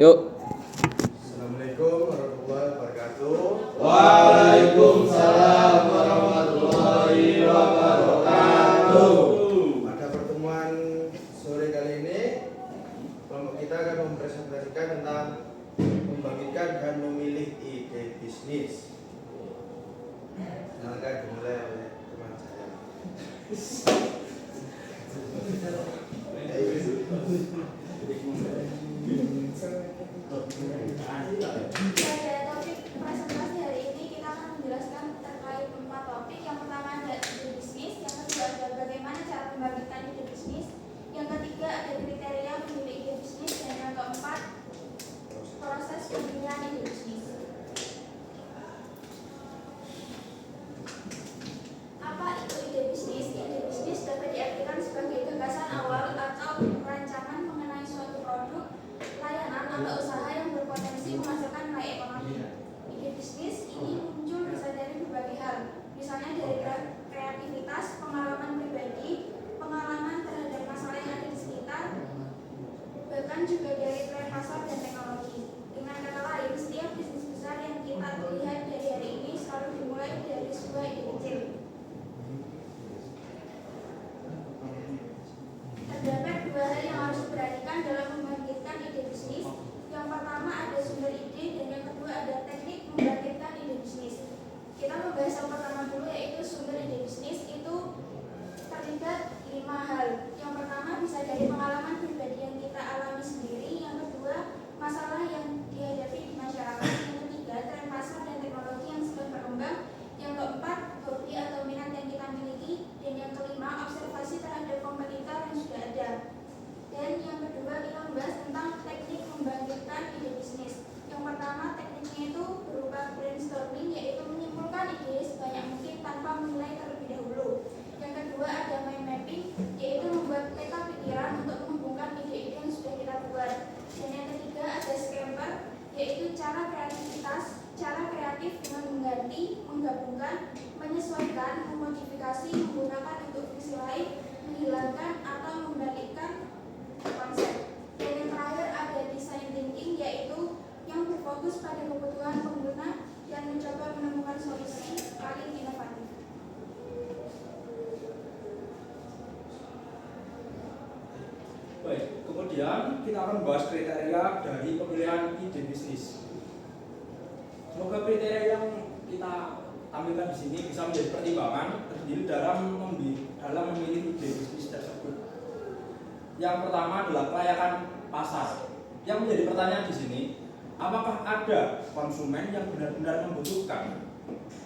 Yuk. Assalamualaikum warahmatullahi wabarakatuh. Waalaikumsalam warahmatullahi wabarakatuh. Pada pertemuan sore kali ini, kelompok kita akan mempresentasikan tentang membangkitkan dan memilih ide bisnis. Silakan dimulai oleh teman saya. Pada topik presentasi hari ini kita akan menjelaskan terkait 4 topik. Yang pertama adalah ide bisnis, yang kedua adalah bagaimana cara membangkitkan ide bisnis, yang ketiga ada kriteria memilih ide bisnis, dan yang keempat proses pemilihan ide bisnis. Apa itu ide bisnis? Ide bisnis dapat diartikan sebagai gagasan awal atau rancangan mengenai suatu produk, layanan atau usaha yang berpotensi menghasilkan nilai ekonomi. Ide bisnis ini muncul bisa dari berbagai hal, misalnya dari kreativitas, pengalaman pribadi, pengalaman terhadap masalah yang ada di sekitar, bahkan juga dari tren pasar dan teknologi. Dengan kata lain, setiap bisnis besar yang kita lihat dari hari ini selalu dimulai dari sebuah ide kecil. Terdapat 2 hal yang harus diperhatikan dalam membangkitkan ide bisnis. Yang pertama ada sumber ide, dan yang kedua ada teknik membangkitkan ide bisnis. Kita membahas yang pertama dulu, yaitu sumber ide bisnis. Itu terlibat 5 hal. Yang pertama bisa dari pengalaman pribadi yang kita alami sendiri. Yang kedua masalah yang dihadapi di masyarakat. Yang ketiga tren pasar dan teknologi yang sedang berkembang. Yang keempat hobi atau minat yang kita miliki. Dan yang kelima observasi terhadap kompetitor yang sudah ada. Dan yang kedua kita membahas tentang teknik membangkitkan ide bisnis. Yang pertama tekniknya itu berupa brainstorming, yaitu menyimpulkan ide sebanyak mungkin tanpa menilai terlebih dahulu. Yang kedua ada mind mapping, yaitu membuat peta pikiran untuk menghubungkan ide-ide yang sudah kita buat. Dan yang ketiga ada scamper, yaitu cara kreatif dengan mengganti, menggabungkan, menyesuaikan, memodifikasi, menggunakan untuk fungsi lain, menghilangkan atau membalikkan konsep. Dan yang terakhir ada design thinking, yaitu yang berfokus pada kebutuhan pengguna dan mencoba menemukan solusi paling inovatif. Baik, kemudian kita akan membahas kriteria dari pemilihan ide bisnis. Semoga kriteria yang kita tampilkan di sini bisa menjadi pertimbangan tersendiri dalam memilih ide bisnis tersebut. Yang pertama adalah kelayakan pasar. Yang menjadi pertanyaan di sini, apakah ada konsumen yang benar-benar membutuhkan?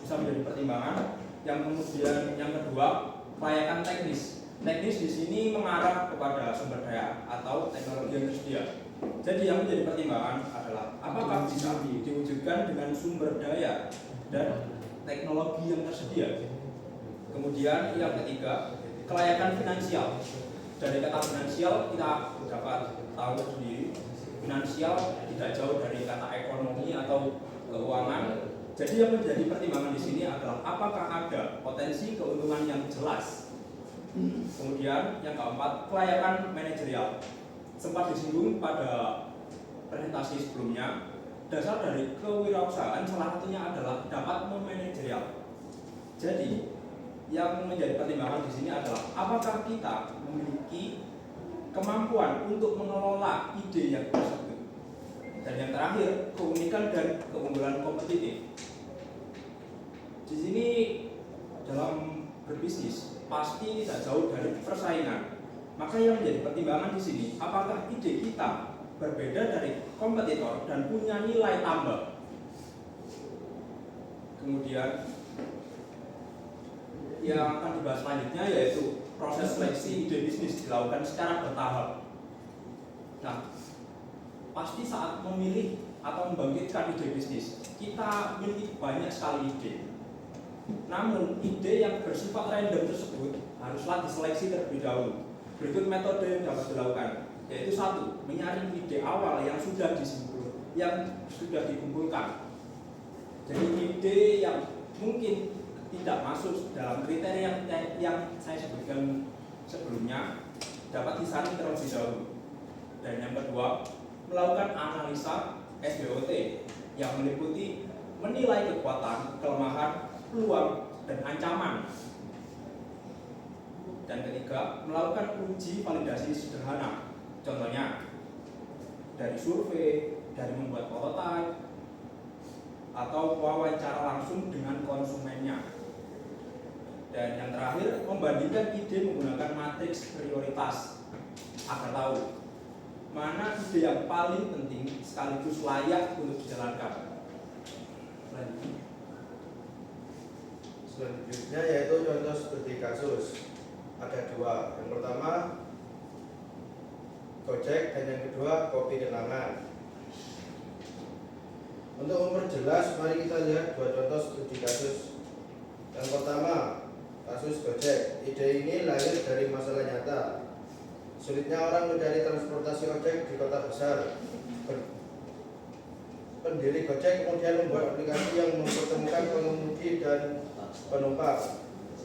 Bisa menjadi pertimbangan. Yang kemudian yang kedua, kelayakan teknis. Teknis di sini mengarah kepada sumber daya atau teknologi yang tersedia. Jadi yang menjadi pertimbangan adalah apakah bisa diwujudkan dengan sumber daya dan teknologi yang tersedia. Kemudian yang ketiga, kelayakan finansial. Dari kata finansial kita dapat tahu sendiri, finansial tidak jauh dari kata ekonomi atau keuangan. Jadi yang menjadi pertimbangan di sini adalah apakah ada potensi keuntungan yang jelas. Kemudian yang keempat, kelayakan manajerial. Sempat disinggung pada presentasi sebelumnya, dasar dari kewirausahaan salah satunya adalah dapat memanajerial. Jadi yang menjadi pertimbangan di sini adalah apakah kita memiliki kemampuan untuk mengelola ide yang tersebut. Dan yang terakhir, keunikan dan keunggulan kompetitif. Di sini dalam berbisnis pasti tidak jauh dari persaingan. Maka yang menjadi pertimbangan di sini, apakah ide kita berbeda dari kompetitor dan punya nilai tambah. Kemudian yang akan dibahas selanjutnya yaitu proses seleksi ide bisnis dilakukan secara bertahap. Nah, pasti saat memilih atau membangkitkan ide bisnis, kita memiliki banyak sekali ide. Namun ide yang bersifat random tersebut haruslah diseleksi terlebih dahulu. Berikut metode yang dapat dilakukan, yaitu 1. Menyaring ide awal yang sudah dikumpulkan. Jadi ide yang mungkin tidak masuk dalam kriteria yang saya sebutkan sebelumnya dapat disaring terlebih dahulu. Dan yang kedua, melakukan analisa SWOT yang meliputi menilai kekuatan, kelemahan, peluang, dan ancaman. Dan ketiga, melakukan uji validasi sederhana. Contohnya, dari survei, dari membuat prototipe, atau wawancara langsung dengan konsumennya. Dan yang terakhir, membandingkan ide menggunakan matriks prioritas agar tahu mana ide yang paling penting sekaligus layak untuk dijalankan. Selanjutnya yaitu contoh studi kasus. Ada dua. Yang pertama Gojek dan yang kedua kopi kenangan. Untuk memperjelas, mari kita lihat dua contoh studi kasus. Yang pertama, kasus Gojek. Ide ini lahir dari masalah nyata. Sulitnya orang mencari transportasi ojek di kota besar. Pendiri Gojek kemudian membuat aplikasi yang mempertemukan pengemudi dan penumpang.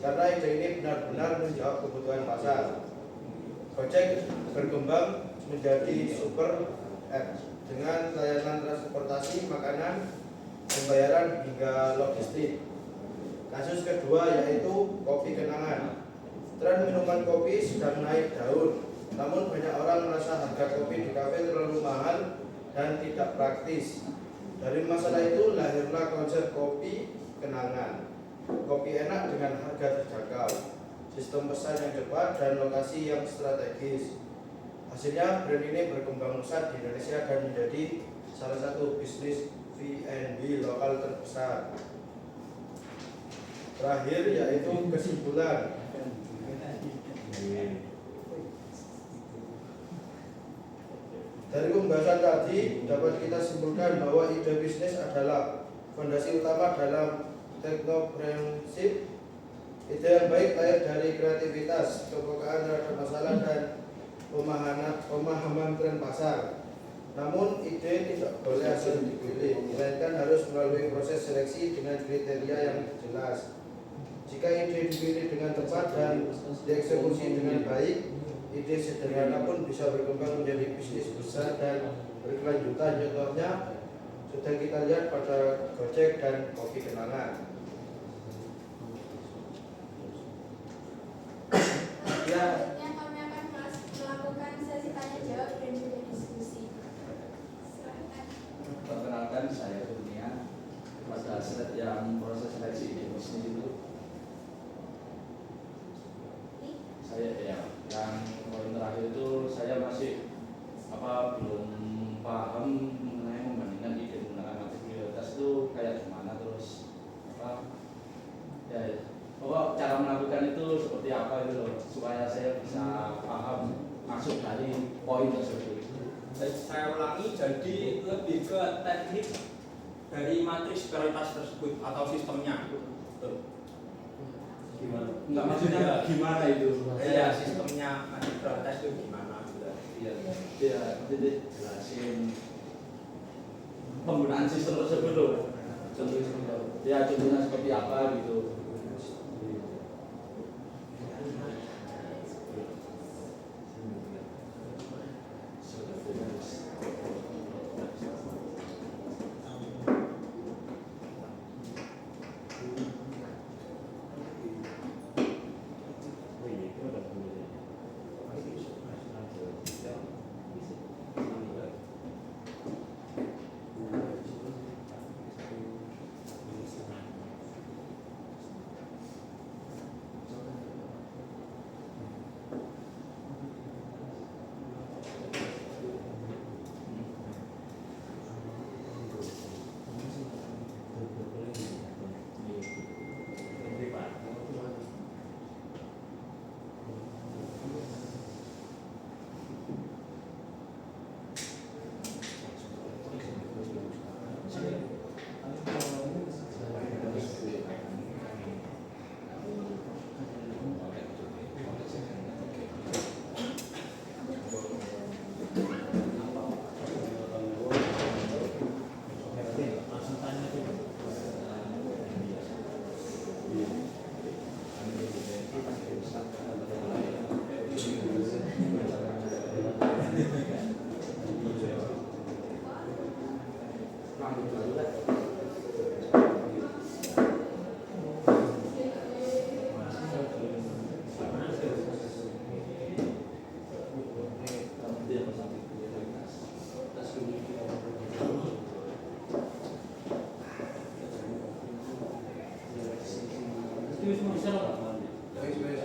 Karena ide ini benar-benar menjawab kebutuhan pasar. Gojek berkembang menjadi super app dengan layanan transportasi, makanan, pembayaran hingga logistik. Kasus kedua yaitu kopi kenangan. Tren minuman kopi sedang naik daun, namun banyak orang merasa harga kopi di kafe terlalu mahal dan tidak praktis. Dari masalah itu lahirlah konsep kopi kenangan. Kopi enak dengan harga terjangkau, sistem pesan yang cepat, dan lokasi yang strategis. Hasilnya brand ini berkembang pesat di Indonesia dan menjadi salah satu bisnis V&B lokal terbesar. Terakhir yaitu kesimpulan. Dari pembahasan tadi dapat kita simpulkan bahwa ide bisnis adalah fondasi utama dalam teknopreneurship. Ide yang baik lahir dari kreativitas, kepekaan terhadap masalah, dan pemahaman tren pasar. Namun ide tidak boleh asal dipilih, melainkan harus melalui proses seleksi dengan kriteria yang jelas. Jika ide dipilih dengan tepat dan dieksekusi dengan baik, ide sederhana pun bisa berkembang menjadi bisnis besar dan berkelanjutan. Contohnya sudah kita lihat pada Gojek dan kopi kenangan. Selanjutnya kami akan melakukan sesi tanya jawab dan juga diskusi. Silakan. Perkenalkan, saya Kurnia. Pada saat yang proses seleksi ide bisnis itu, saya yang poin terakhir itu saya masih belum paham mengenai membandingkan ide menggunakan matriks prioritas itu kayak gimana, terus pokok cara melakukan itu seperti apa gitu loh, supaya saya bisa paham masuk dari poin tersebut. Saya ulangi, jadi lebih ke teknik dari matriks prioritas tersebut atau sistemnya. Gimana? Enggak, maksudnya gimana itu? Iya, sistemnya matriks prioritas itu gimana juga. Iya, nanti jelasin penggunaan sistem tersebut loh. Contohnya seperti apa gitu.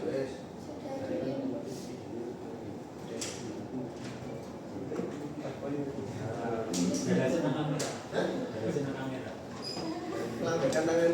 Wes. Sudah dikirim. Lambaikan tangan.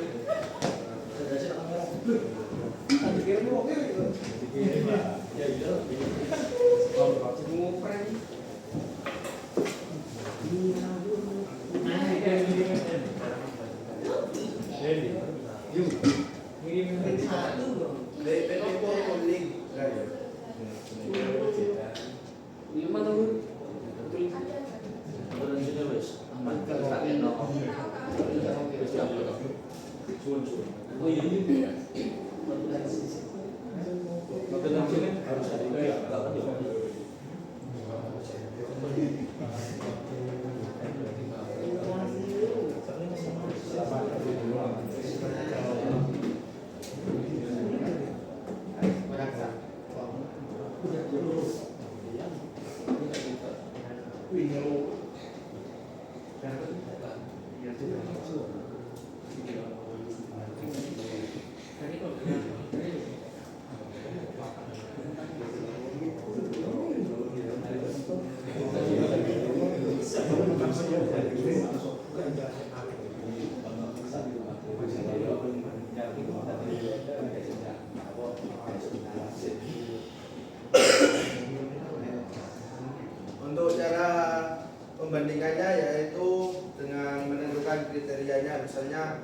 Oh iya iya. Harus ada Untuk cara pembandingannya yaitu dengan menentukan kriterianya, misalnya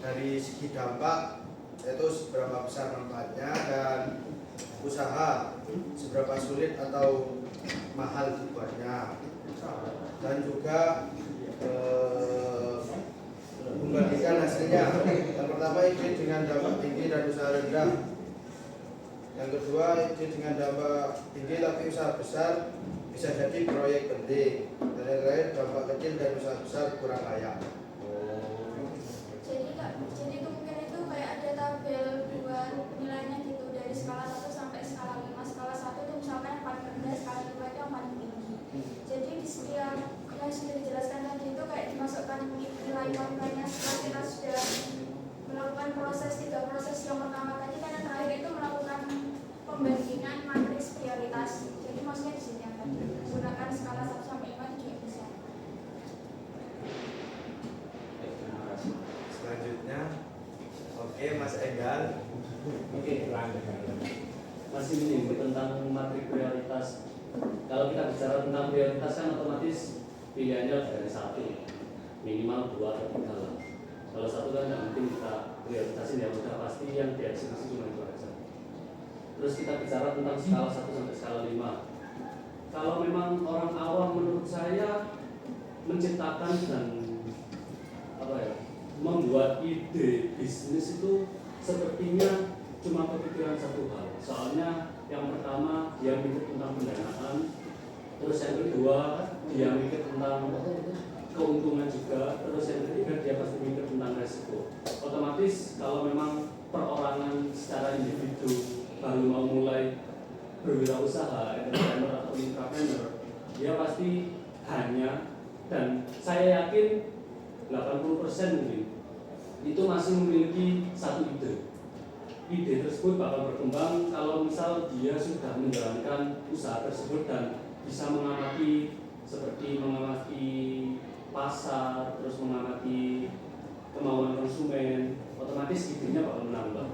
dari segi dampak yaitu seberapa besar manfaatnya, dan usaha seberapa sulit atau mahal dibuatnya, dan juga membandingkan hasilnya. Yang pertama ide dengan dampak tinggi dan usaha rendah. Yang kedua ide dengan dampak tinggi tapi usaha besar, bisa jadi proyek penting. Dan yang terakhir dampak kecil dan usaha besar kurang layak. Jadi kemungkinan itu kayak ada tabel dua penilaiannya gitu, dari skala 1 sampai skala 5. Skala 1 itu misalkan yang paling rendah, skala 5 itu yang paling tinggi. Jadi di setiap yang sudah dijelaskan tadi itu kayak dimasukkan nilai-nilainya setelah kita sudah melakukan proses 3 proses yang pertama tadi, kan yang terakhir itu melakukan pembandingan matriks prioritas. Jadi maksudnya di sini akan menggunakan skala 1 sampai 5 itu juga bisa. Selanjutnya, oke Mas Enggal. Oke, masih menyinggung tentang matrik prioritas. Kalau kita bicara tentang prioritas kan otomatis pilihannya dari 1, minimal 2 atau 3 lah. Kalau 1 kan nggak mungkin kita prioritasin, yang udah pasti yang dieksekusi cuma 2 aja. Terus kita bicara tentang skala 1 sampai skala 5. Kalau memang orang awam menurut saya menciptakan dan membuat ide bisnis itu sepertinya cuma kepikiran satu hal. Soalnya yang pertama dia mikir tentang pendanaan, terus yang kedua dia mikir tentang keuntungan juga, terus yang ketiga dia pasti mikir tentang resiko. Otomatis kalau memang perorangan secara individu baru mau mulai berwirausaha, entrepreneur atau intrapreneur, dia pasti hanya, dan saya yakin 80% mungkin itu masih memiliki satu ide. Ide tersebut bakal berkembang kalau misal dia sudah menjalankan usaha tersebut dan bisa mengamati, seperti mengamati pasar, terus mengamati kemauan konsumen, otomatis idenya bakal menambah.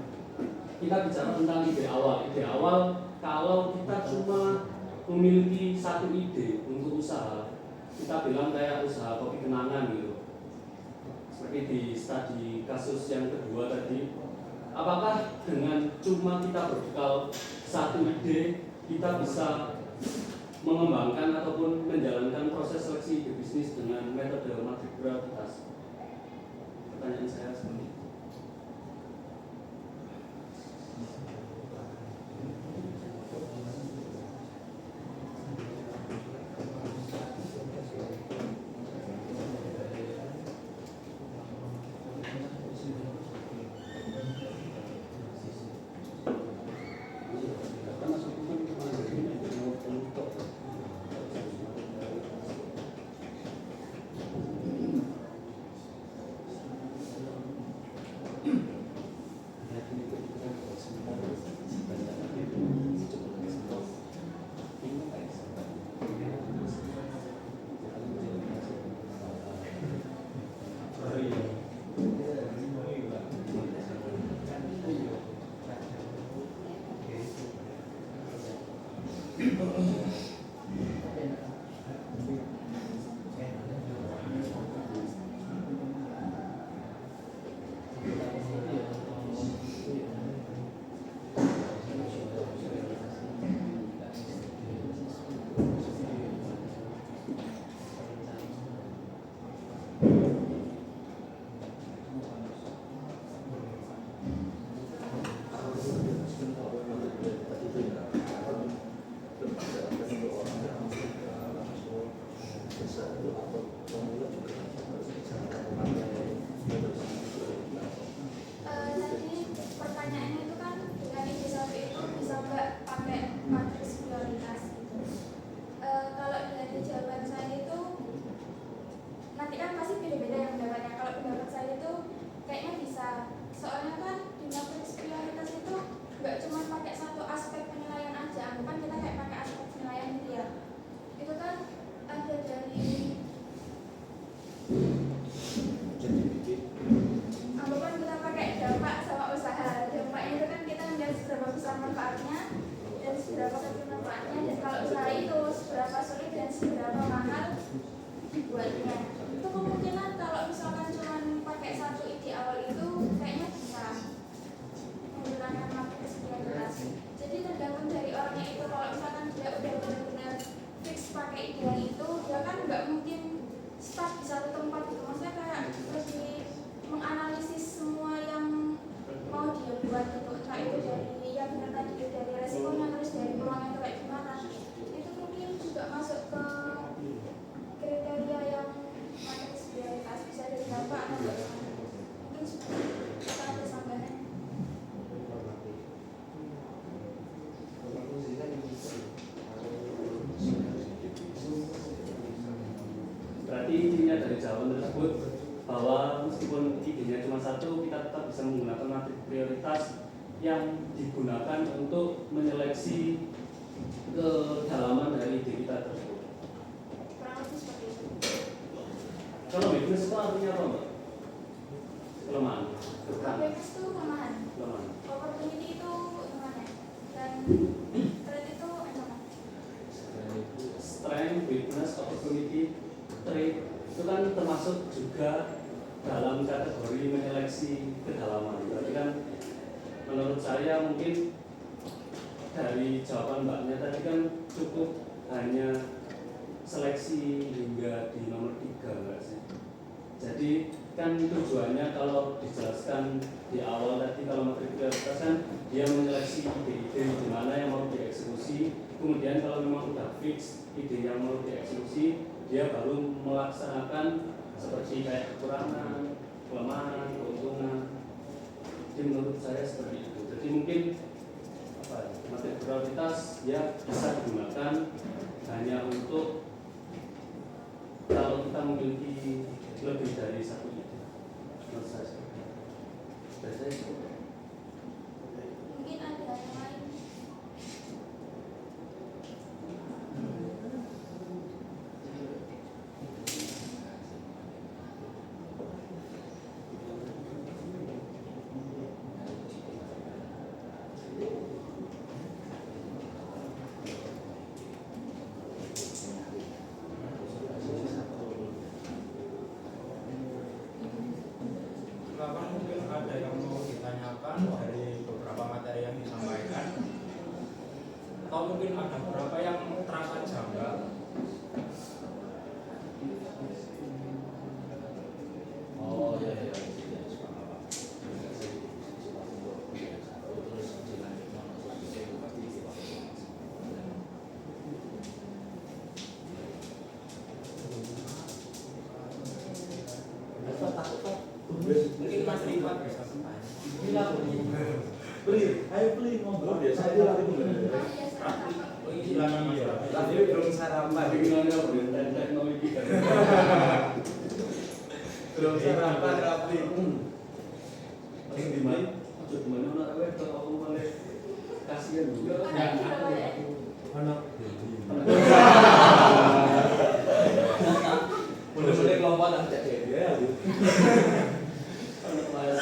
Kita bicara tentang ide awal. Ide awal kalau kita cuma memiliki satu ide untuk usaha, kita bilang kayak usaha kopi kenangan gitu. Seperti di studi kasus yang kedua tadi, apakah dengan cuma kita berbekal satu ide kita bisa mengembangkan ataupun menjalankan proses seleksi ide bisnis dengan metode matrik prioritas? Pertanyaan saya seperti itu. Tadi pertanyaannya itu kan dengan ide satu itu bisa nggak pakai matriks prioritas gitu. Kalau dari jawaban saya itu nanti kan pasti beda-beda yang pendapatnya. Kalau pendapat saya itu kayaknya bisa, soalnya kan di matriks prioritas itu nggak cuma pakai satu aspek penilaian aja, bukan kita kayak pakai aspek penilaian gitu ya. Itu kan ada dari anggapan kita pakai dampak sama usaha. Dampaknya itu kan kita melihat seberapa besar manfaatnya dan seberapa kecil manfaatnya, dan kalau usaha itu seberapa sulit dan seberapa mahal dibuatnya. Itu kemungkinan kalau misalkan cuma pakai satu ide awal itu kayaknya bisa menggunakan matriks prioritas. Jadi tergantung dari orangnya itu. Kalau misalkan dia udah benar-benar fix pakai ide yang itu, dia kan nggak mungkin stuck di satu tempat gitu. Maksudnya kayak lebih menganalisis semua yang mau dia buat gitu. Entah itu dari yang benar tadi dari resikonya, terus dari peluangnya itu kayak gimana. Itu mungkin juga masuk ke kriteria yang matriks prioritas, bisa dari dampak atau enggak. Mungkin kita ada tambahan. Berarti intinya dari jawaban tersebut bahwa meskipun idenya cuma satu, kita tetap bisa menggunakan matriks prioritas yang digunakan untuk menyeleksi kedalaman dari ide kita tersebut. Kurang lebih seperti itu. Kalau weakness itu artinya apa, Mbak? Kelemahan. Weakness itu kelemahan. Kelemahan. Opportunity itu gimana? Dan threat itu ancaman. Strength, weakness, opportunity, trait itu kan termasuk juga dalam kategori menyeleksi kedalaman. Berarti kan menurut saya mungkin dari jawaban Mbaknya tadi kan cukup hanya seleksi hingga di nomor 3, enggak sih? Jadi kan tujuannya kalau dijelaskan di awal tadi, kalau matriks prioritas kan dia menyeleksi ide-ide di mana yang mau dieksekusi. Kemudian kalau memang udah fix ide yang mau dieksekusi, dia baru melaksanakan seperti kayak kekurangan, kelemahan, keuntungan. Jadi menurut saya seperti itu. Jadi mungkin matriks prioritas ya bisa digunakan hanya untuk kalau kita memiliki lebih dari satu ide. Menurut saya seperti itu. Dari saya cukup. Mungkin ada yang lain. Silakan, mungkin ada yang mau ditanyakan dari beberapa materi yang disampaikan, atau mungkin ada beberapa yang terasa janggal. Oh iya iya. Mungkin Mas Rifat bisa bertanya. Ayo beli ngobrol biasa itu lagi Raffi, oh ini silakan Mas Raffi. Tapi belum sarapan. Bagaimana teknologi kan? Belum sarapan Raffi. Yang di mana? Di mana nak awet kalau boleh kasihan juga. Anak. Boleh kelompok dan cek dia. Anak lain.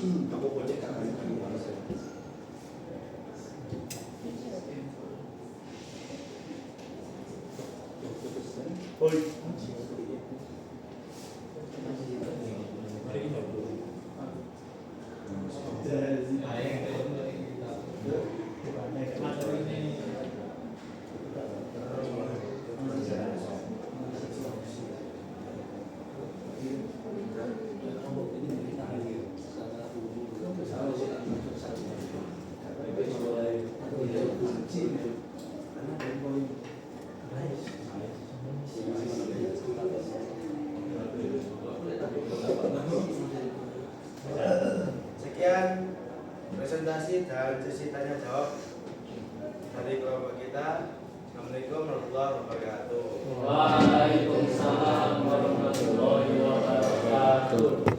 Kamu boleh kan? dan sesi tanya jawab dari kelompok kita. Assalamualaikum warahmatullahi wabarakatuh. Waalaikumsalam warahmatullahi wabarakatuh.